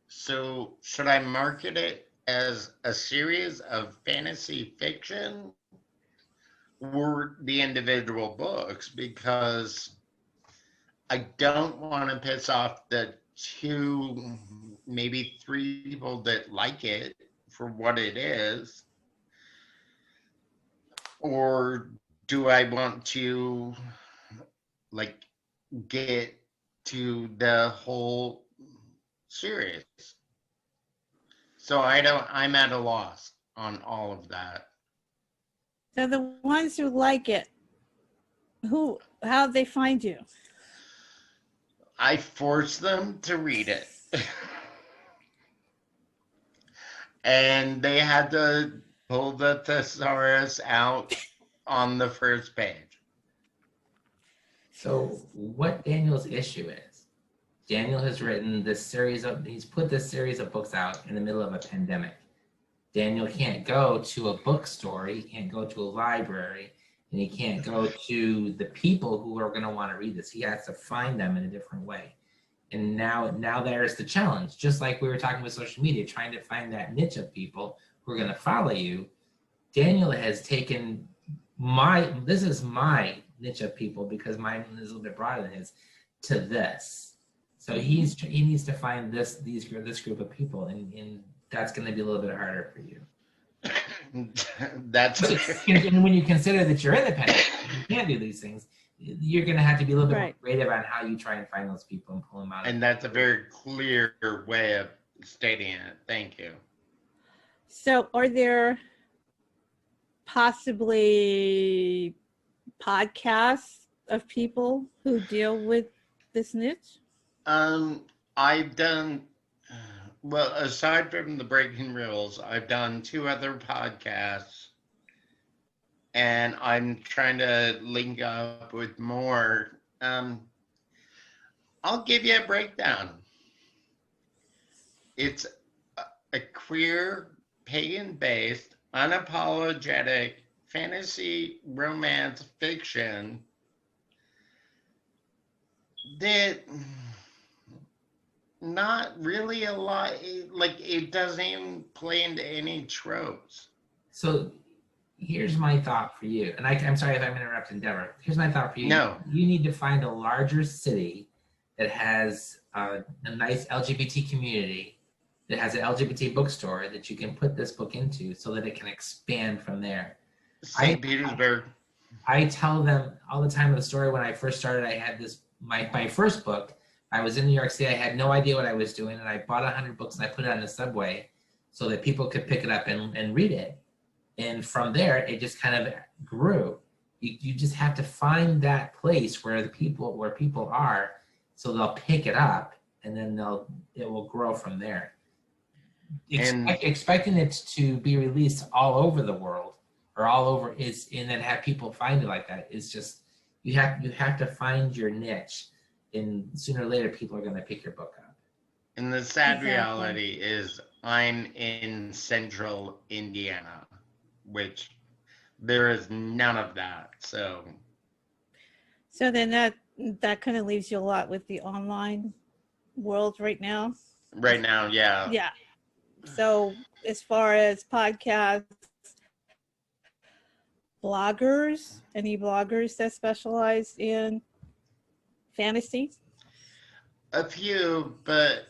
So should I market it as a series of fantasy fiction or the individual books? Because I don't want to piss off the 2, maybe 3 people that like it for what it is. Or do I want to like get to the whole series? So I'm at a loss on all of that. So the ones who like it, how'd they find you? I force them to read it. And they had to pull the thesaurus out on the first page. So what Daniel's issue is, Daniel has written this series of, he's put this series of books out in the middle of a pandemic. Daniel can't go to a bookstore, he can't go to a library, and he can't go to the people who are going to want to read this. He has to find them in a different way. And now there's the challenge, just like we were talking with social media, trying to find that niche of people who are going to follow you. Daniel has taken this is my niche of people, because mine is a little bit broader than his, to this. So he needs to find this group of people, and that's going to be a little bit harder for you. That's and when you consider that you're independent, you can't do these things, you're going to have to be a little bit more creative on how you try and find those people and pull them out. And that's a very clear way of stating it. Thank you. So are there possibly podcasts of people who deal with this niche? I've done, well, aside from the Breaking Rules, I've done 2 other podcasts, and I'm trying to link up with more. I'll give you a breakdown. It's a queer, pagan-based, unapologetic fantasy romance fiction that not really a lot, like it doesn't even play into any tropes. So here's my thought for you, and I'm sorry if I'm interrupting, Deborah. Here's my thought for you. No. You need to find a larger city that has a nice LGBT community, that has an LGBT bookstore that you can put this book into, so that it can expand from there. St. Petersburg. I tell them all the time the story. When I first started, I had this, my first book. I was in New York City. I had no idea what I was doing, and I bought 100 books and I put it on the subway so that people could pick it up and read it. And from there, it just kind of grew. You just have to find that place where people are, so they'll pick it up, and then it will grow from there. Expecting it to be released all over the world or all over and then have people find it like that is just, you have to find your niche, and sooner or later people are going to pick your book up. And the sad reality is I'm in central Indiana, which there is none of that. So then that kind of leaves you a lot with the online world right now. Right now, yeah. Yeah. So as far as podcasts, bloggers, any bloggers that specialize in fantasy? A few, but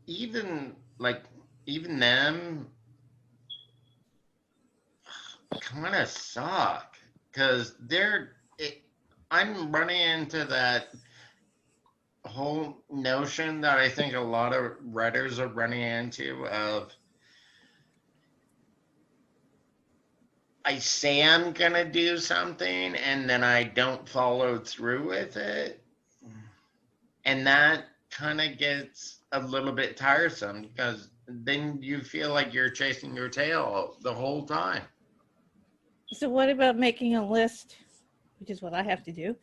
even them kind of suck, because I'm running into that whole notion that I think a lot of writers are running into of, I say I'm gonna do something and then I don't follow through with it. And that kind of gets a little bit tiresome, because then you feel like you're chasing your tail the whole time. So what about making a list, which is what I have to do?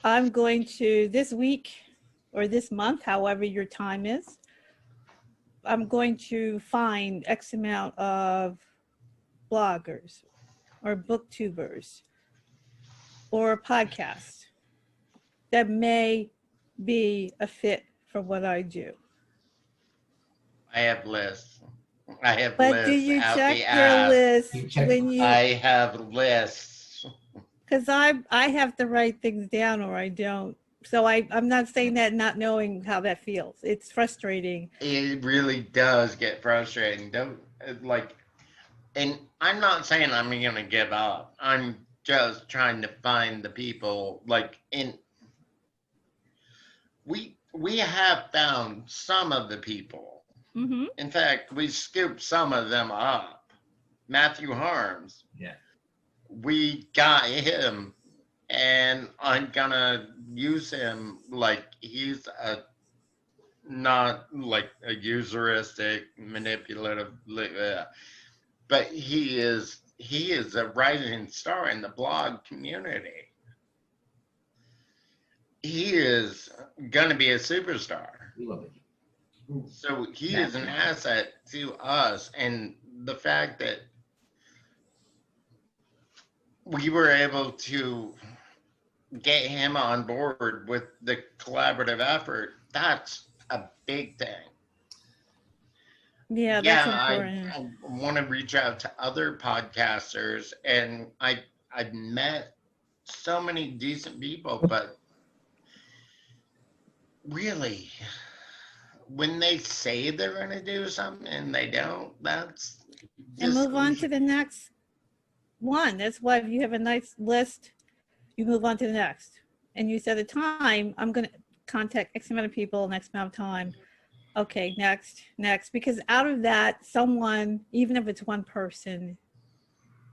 I'm going to, this week or this month, however your time is, I'm going to find X amount of bloggers or booktubers or podcasts that may be a fit for what I do. I have lists. I have But lists. do you out check the your ass. list when you? I have lists. Because I have to write things down or I don't. So I'm not saying that not knowing how that feels. It's frustrating. It really does get frustrating. Don't like, and I'm not saying I'm gonna give up. I'm just trying to find the people. Like, in we have found some of the people. Mm-hmm. In fact, we scooped some of them up. Matthew Harms. Yeah. We got him, and I'm gonna use him like he's a not like a useristic, manipulative, but he is a rising star in the blog community. He is gonna be a superstar. We love it. So he is an asset to us, and the fact that we were able to get him on board with the collaborative effort, that's a big thing. Yeah, that's important. I want to reach out to other podcasters, and I've met so many decent people, but really, when they say they're going to do something and they don't, that's And move on to the next one. That's why if you have a nice list, you move on to the next. And you set a time, I'm going to contact X amount of people, next amount of time. Okay, next. Because out of that, someone, even if it's one person,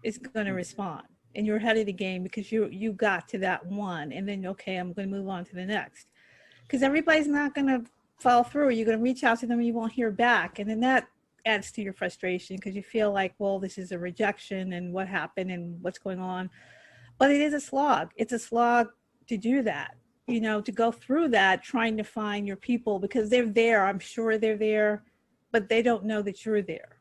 is going to respond. And you're ahead of the game because you got to that one. And then, okay, I'm going to move on to the next. Because everybody's not going to follow through. You're going to reach out to them and you won't hear back. And then that adds to your frustration because you feel like, well, this is a rejection and what happened and what's going on. But it is a slog. It's a slog to do that, to go through that, trying to find your people because they're there. I'm sure they're there, but they don't know that you're there.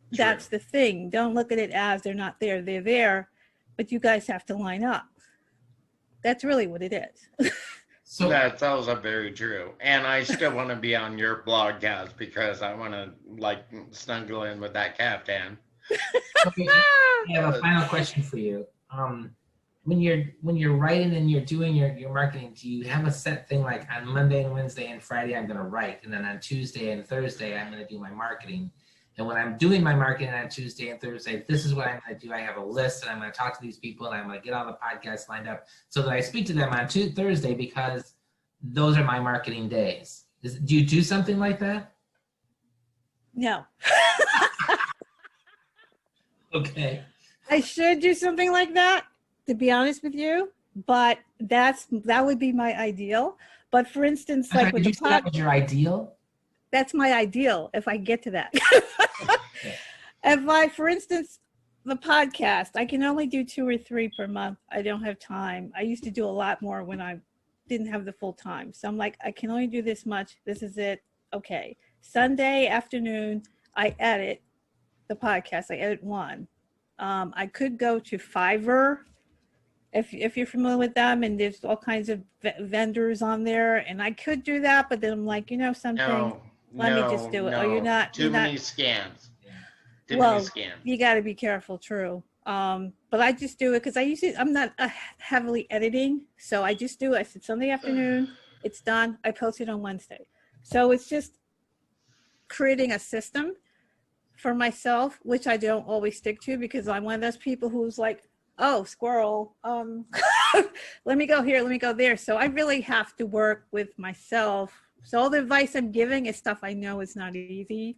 True. That's the thing. Don't look at it as they're not there. They're there, but you guys have to line up. That's really what it is. So that's also very true. And I still want to be on your blogcast because I want to snuggle in with that caftan. Okay, I have a final question for you. When you're writing and you're doing your marketing, do you have a set thing like on Monday and Wednesday and Friday I'm going to write, and then on Tuesday and Thursday I'm going to do my marketing? And when I'm doing my marketing on Tuesday and Thursday, this is what I'm going to do. I have a list and I'm going to talk to these people and I'm going to get all the podcasts lined up so that I speak to them on Thursday because those are my marketing days. Do you do something like that? No. Okay. I should do something like that, to be honest with you, but that would be my ideal. But for instance, like with the podcast, that was your ideal? That's my ideal if I get to that. For instance, the podcast, I can only do 2 or 3 per month. I don't have time. I used to do a lot more when I didn't have the full time. So I'm like, I can only do this much. This is it. Okay. Sunday afternoon, I edit the podcast. I edit one. I could go to Fiverr if you're familiar with them, and there's all kinds of vendors on there, and I could do that, but then I'm like, something. Let me just do it. No. Oh, you're not. Too many scams. Too Well, many scams. You got to be careful. True. But I just do it because I'm not heavily editing, so I just do it. I said Sunday afternoon, it's done. I post it on Wednesday, so it's just creating a system for myself, which I don't always stick to because I'm one of those people who's like, oh, squirrel, let me go here, let me go there. So I really have to work with myself. So all the advice I'm giving is stuff I know is not easy,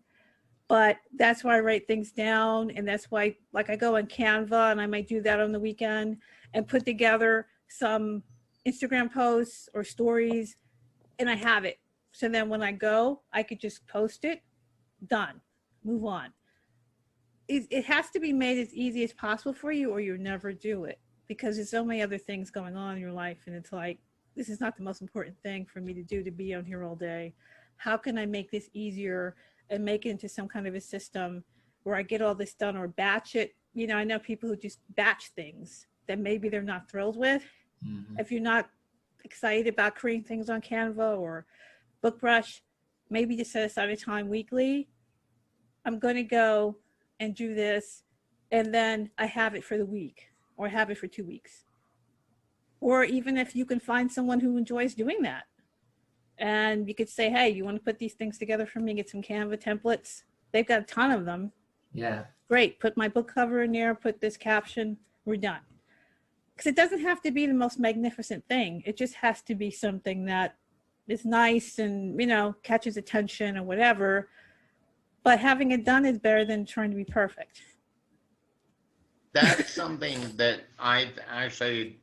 but that's why I write things down. And that's why, I go on Canva and I might do that on the weekend and put together some Instagram posts or stories, and I have it. So then when I go, I could just post it, done, move on. It has to be made as easy as possible for you or you'll never do it because there's so many other things going on in your life. And it's like, this is not the most important thing for me to do, to be on here all day. How can I make this easier and make it into some kind of a system where I get all this done or batch it? I know people who just batch things that maybe they're not thrilled with. Mm-hmm. If you're not excited about creating things on Canva or BookBrush, maybe just set aside a time weekly. I'm going to go and do this, and then I have it for the week or have it for 2 weeks. Or even if you can find someone who enjoys doing that. And you could say, hey, you want to put these things together for me, get some Canva templates. They've got a ton of them. Yeah. Great, put my book cover in there, put this caption, we're done. Because it doesn't have to be the most magnificent thing. It just has to be something that is nice and, you know, catches attention or whatever. But having it done is better than trying to be perfect. That's something that I've actually,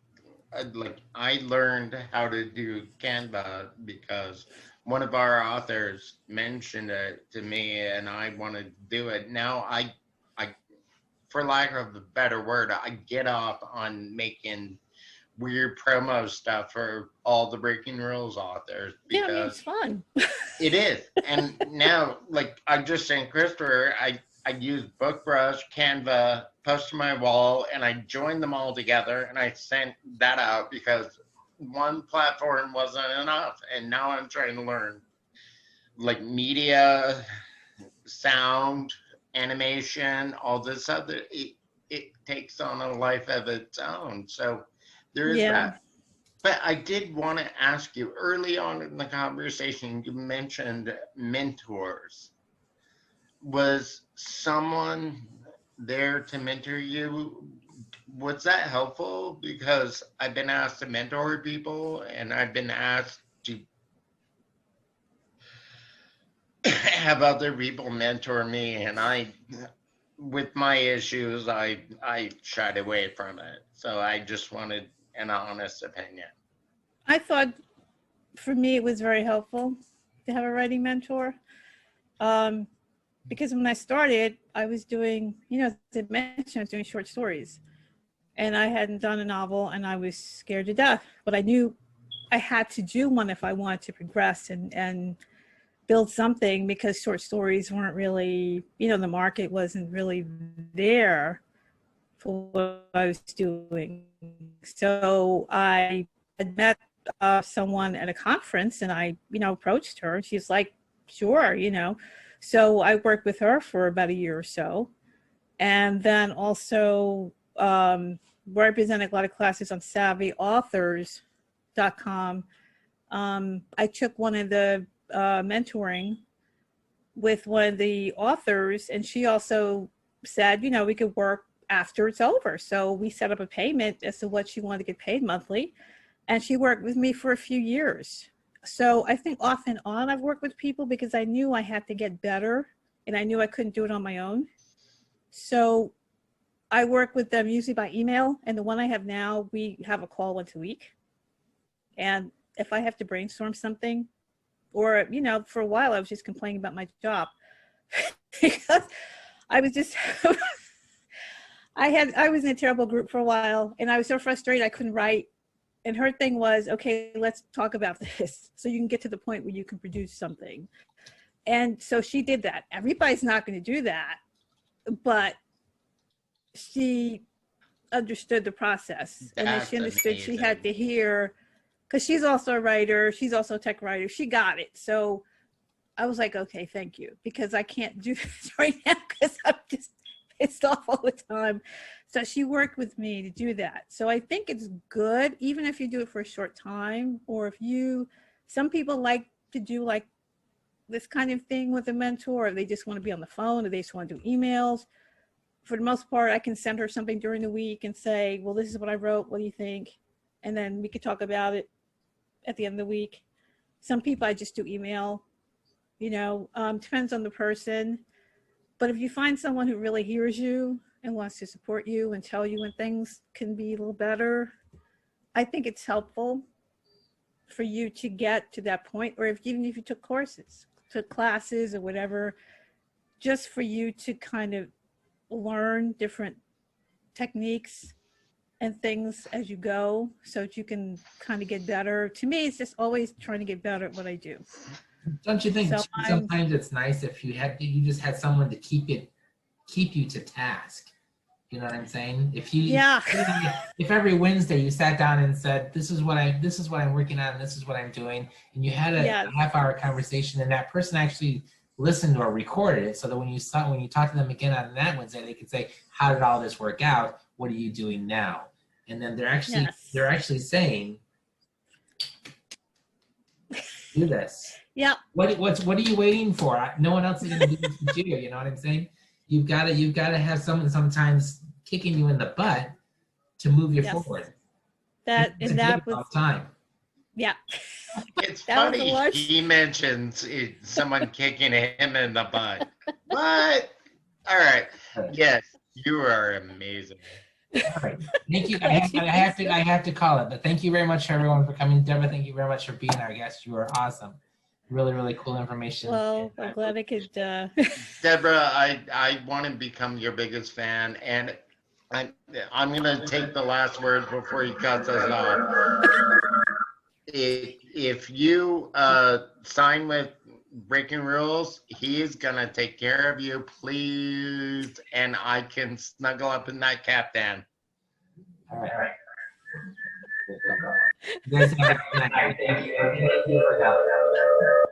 I learned how to do Canva because one of our authors mentioned it to me and I wanted to do it. Now I for lack of a better word, I get off on making weird promo stuff for all the Breaking Rules authors Yeah, I mean, because it's fun. it is. And now, like I just sent Christopher, I use BookBrush, Canva, post to my wall, and I joined them all together and I sent that out because one platform wasn't enough. And now I'm trying to learn like media, sound, animation, all this other, it takes on a life of its own. So there is that. But I did want to ask you early on in the conversation, you mentioned mentors. Was someone there to mentor you? Was that helpful? Because I've been asked to mentor people and I've been asked to have other people mentor me, and I, with my issues, I shied away from it. So I just wanted an honest opinion. I thought for me it was very helpful to have a writing mentor. Because when I started, I was doing, you know, as I mentioned, I was doing short stories. And I hadn't done a novel and I was scared to death. But I knew I had to do one if I wanted to progress and build something, because short stories weren't really, you know, the market wasn't really there for what I was doing. So I had met someone at a conference and I, you know, approached her. She's like, sure, you know. So I worked with her for about a year or so. And then also represented a lot of classes on savvyauthors.com. I took one of the mentoring with one of the authors, and she also said, you know, we could work after it's over. So we set up a payment as to what she wanted to get paid monthly. And she worked with me for a few years. So I think off and on I've worked with people because I knew I had to get better and I knew I couldn't do it on my own. So I work with them usually by email, and the one I have now, we have a call once a week. And if I have to brainstorm something, or, you know, for a while I was just complaining about my job because I was just, I was in a terrible group for a while and I was so frustrated I couldn't write. And her thing was, okay, let's talk about this so you can get to the point where you can produce something. And so she did that. Everybody's not going to do that, but she understood the process. And then she understood amazing. She had to hear, because she's also a writer, she's also a tech writer, she got it. So I was like, okay, thank you, because I can't do this right now because I'm just pissed off all the time. So she worked with me to do that. So I think it's good, even if you do it for a short time, or if you, some people like to do like this kind of thing with a mentor, or they just want to be on the phone, or they just want to do emails. For the most part, I can send her something during the week and say, well, this is what I wrote, what do you think? And then we could talk about it at the end of the week. Some people I just do email, you know, depends on the person. But if you find someone who really hears you and wants to support you and tell you when things can be a little better, I think it's helpful for you to get to that point, or if, even if you took courses, took classes or whatever, just for you to kind of learn different techniques and things as you go so that you can kind of get better. To me, it's just always trying to get better at what I do. Don't you think So sometimes it's nice if you just had someone to keep you to task? You know what I'm saying? If you, yeah. if every Wednesday you sat down and said, this is what I'm working on, and this is what I'm doing, and you had a half-hour conversation, and that person actually listened or recorded it, so that when you talk to them again on that Wednesday, they could say, how did all this work out? what are you doing now? And then they're Yes. actually saying, do this. Yeah. What are you waiting for? No one else is going to do this but you. You know what I'm saying? You've got to have someone sometimes kicking you in the butt to move you Yes. forward. That was time. Yeah. It's That was the funny worst. he mentions someone kicking him in the butt. What? All right. Yes, you are amazing. All right. Thank you. I have to call it, but thank you very much everyone for coming. Deborah, thank you very much for being our guest. You are awesome. Really, really cool information. Well, I'm glad I could. Deborah, I want to become your biggest fan, and I'm gonna take the last word before he cuts us off. If you sign with Breaking Rules, he's gonna take care of you, please, and I can snuggle up in that captain. All right. You guys have a good night. Thank you.